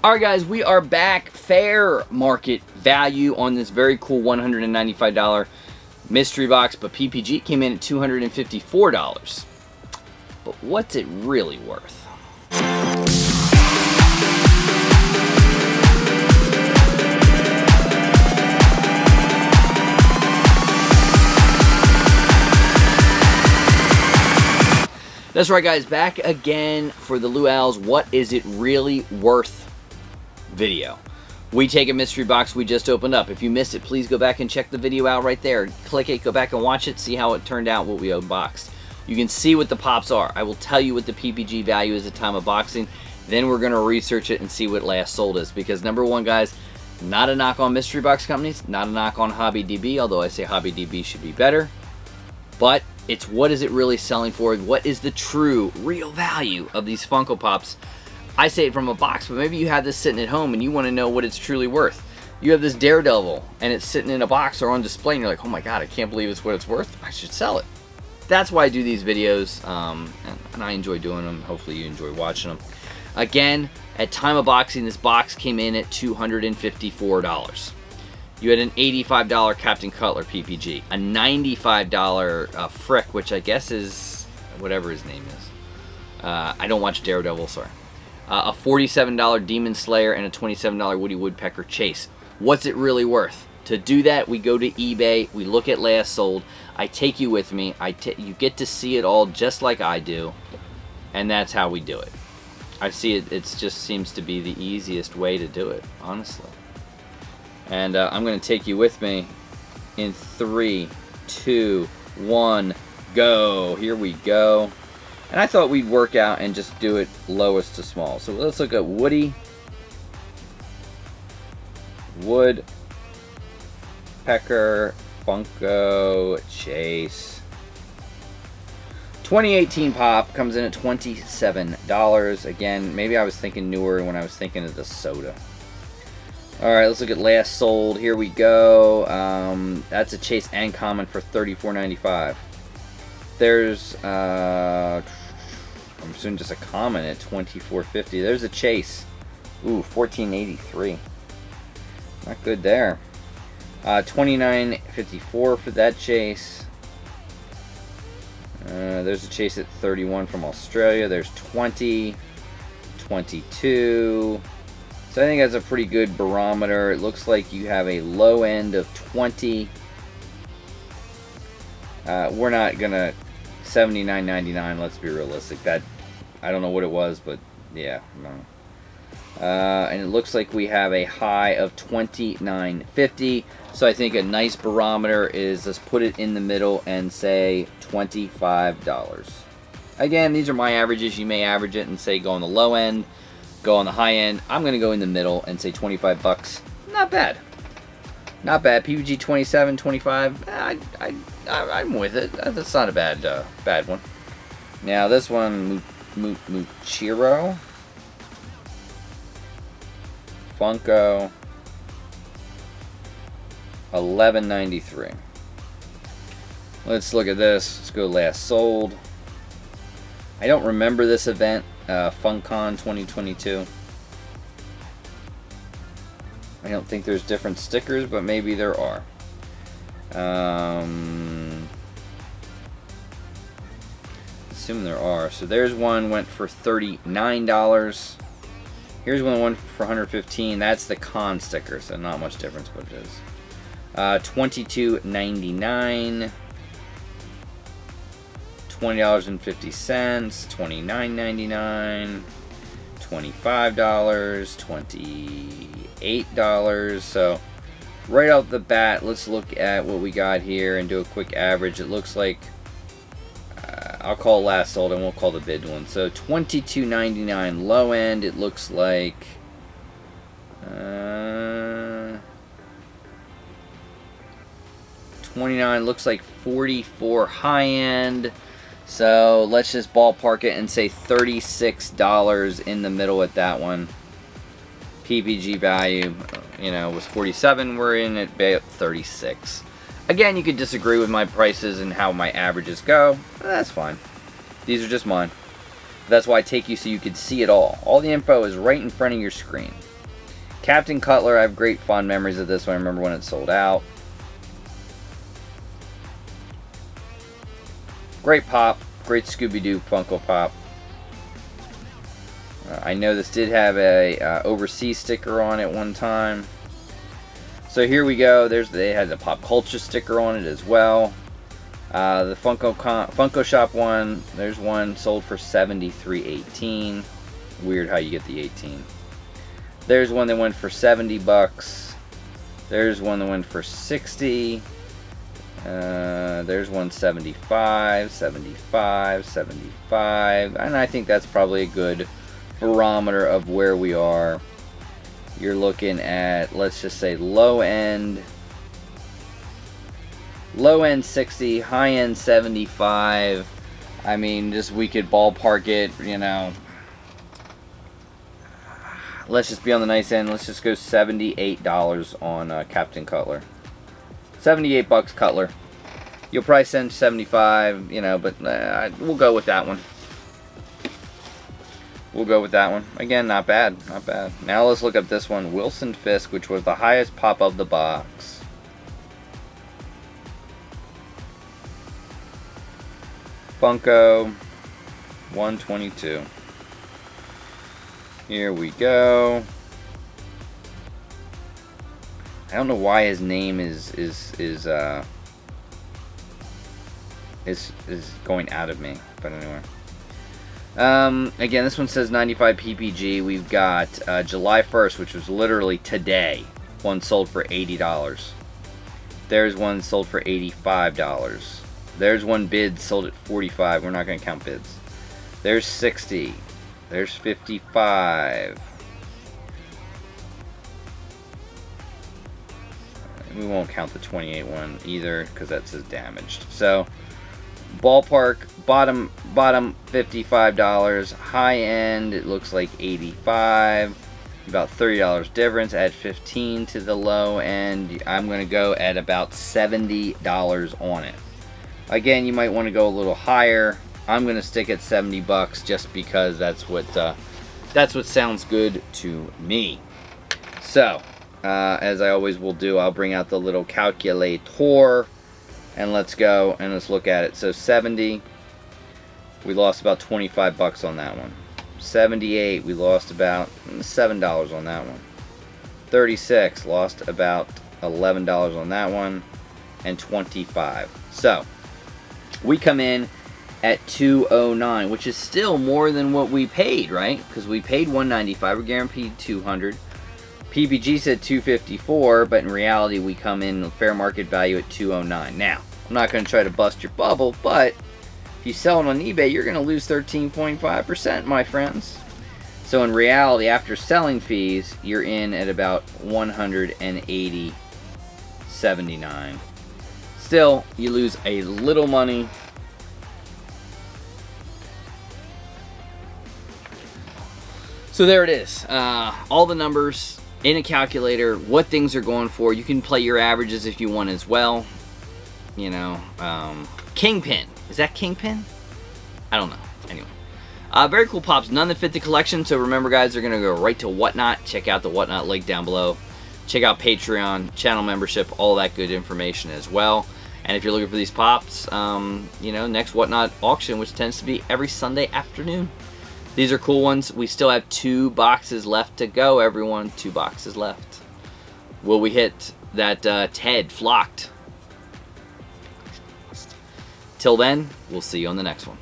Alright guys, we are back. Fair market value on this very cool $195 mystery box, but PPG came in at $254. But what's it really worth? That's right guys, back again for the Luau's What Is It Really Worth video. We take a mystery box we just opened up. If you missed it, please go back and check the video out right there. Click it, go back and watch it, see how it turned out, what we unboxed. You can see what the pops are. I will tell you what the PPG value is at time of boxing. Then we're going to research it and see what last sold is. Because number one, guys, not a knock on mystery box companies, not a knock on HobbyDB, although I say HobbyDB should be better. But it's what is it really selling for? What is the true, real value of these Funko Pops? I say it from a box, but maybe you have this sitting at home and you want to know what it's truly worth. You have this Daredevil and it's sitting in a box or on display and you're like, oh my god, I can't believe it's what it's worth. I should sell it. That's why I do these videos, and I enjoy doing them. Hopefully you enjoy watching them. Again, at time of boxing, this box came in at $254. You had an $85 Captain Cutler PPG, a $95 Frick, which I guess is whatever his name is. I don't watch Daredevil, sorry. A $47 Demon Slayer, and a $27 Woody Woodpecker Chase. What's it really worth? To do that, we go to eBay, we look at last sold, I take you with me, you get to see it all just like I do, and that's how we do it. I see it, it just seems to be the easiest way to do it, honestly. And I'm going to take you with me in 3, 2, 1, go. Here we go. And I thought we'd work out and just do it lowest to small. So let's look at Woody, Woodpecker, Funko, Chase. 2018 Pop comes in at $27. Again, maybe I was thinking newer when I was thinking of the soda. Alright, let's look at last sold. Here we go. That's a Chase and Common for $34.95. There's, I'm assuming just a Common at $24.50. There's a Chase. Ooh, $14.83. Not good there. $29.54 for that Chase. There's a Chase at $31 from Australia. There's $20, $22. So I think that's a pretty good barometer. It looks like you have a low end of $20. We're not gonna $79.99. Let's be realistic. That I don't know what it was, but yeah, no. And it looks like we have a high of $29.50. So I think a nice barometer is, let's put it in the middle and say $25. Again, these are my averages. You may average it and say go on the low end, go on the high end. I'm going to go in the middle and say 25 bucks. Not bad. Not bad. PPG 27, 25. I'm with it. That's not a bad one. Now this one, Muchiro. Funko. $11.93. Let's look at this. Let's go last sold. I don't remember this event. FunCon 2022. I don't think there's different stickers, but maybe there are. Assume there are. So there's one went for $39. Here's one for $115. That's the con sticker, so not much difference, but it is. $22.99. $20.50, $29.99, $25, $28. So right off the bat, let's look at what we got here and do a quick average. It looks like I'll call last sold and we'll call the bid one. So $22.99 low end. It looks like $29. Looks like $44 high end. So let's just ballpark it and say $36 in the middle at that one. PPG value, you know, was $47. We're in at 36. Again, you could disagree with my prices and how my averages go. That's fine. These are just mine. That's why I take you so you could see it all. All the info is right in front of your screen. Captain Cutler, I have great fond memories of this one. I remember when it sold out. Great pop. Great Scooby-Doo Funko Pop. I know this did have a overseas sticker on it one time. So here we go. They had the Pop Culture sticker on it as well. The Funko Shop one, there's one sold for $73.18. Weird how you get the 18. There's one that went for 70 bucks. There's one that went for 60. There's one 75, 75, 75. And I think that's probably a good barometer of where we are. You're looking at, let's just say, low end 60, high end 75. I mean, just we could ballpark it, you know. Let's just be on the nice end. Let's just go $78 on Captain Cutler. 78 bucks Cutler. You'll probably send 75, you know, but we'll go with that one. We'll go with that one. Again, not bad, not bad. Now let's look up this one, Wilson Fisk, which was the highest pop of the box. Funko 122. Here we go. I don't know why his name is going out of me, but anyway. Again, this one says 95 PPG. We've got July 1st, which was literally today. One sold for $80. There's one sold for $85. There's one bid sold at $45. We're not going to count bids. There's 60. There's 55. We won't count the 28 one either because that says damaged. So ballpark, bottom $55, high end it looks like 85, about $30 difference. Add 15 to the low end, I'm going to go at about $70 on it. Again, you might want to go a little higher. I'm going to stick at 70 bucks just because that's what sounds good to me. So as I always will do, I'll bring out the little calculator and let's go and let's look at it. So 70, we lost about 25 bucks on that one. 78, we lost about $7 on that one. 36, lost about $11 on that one, and 25. So we come in at $209, which is still more than what we paid, right? Because we paid $195, we're guaranteed $200. PPG said $254, but in reality we come in fair market value at $209. Now, I'm not going to try to bust your bubble, but if you sell it on eBay, you're going to lose 13.5%, my friends. So in reality, after selling fees, you're in at about $180.79. Still, you lose a little money. So there it is. All the numbers in a calculator, what things are going for. You can play your averages if you want as well. You know, Kingpin. Is that Kingpin? I don't know. Anyway. Very cool pops. None that fit the collection. So remember, guys, they're going to go right to Whatnot. Check out the Whatnot link down below. Check out Patreon, channel membership, all that good information as well. And if you're looking for these pops, you know, next Whatnot auction, which tends to be every Sunday afternoon. These are cool ones. We still have 2 boxes left to go, everyone. 2 boxes left. Will we hit that Ted Flocked? Till then, we'll see you on the next one.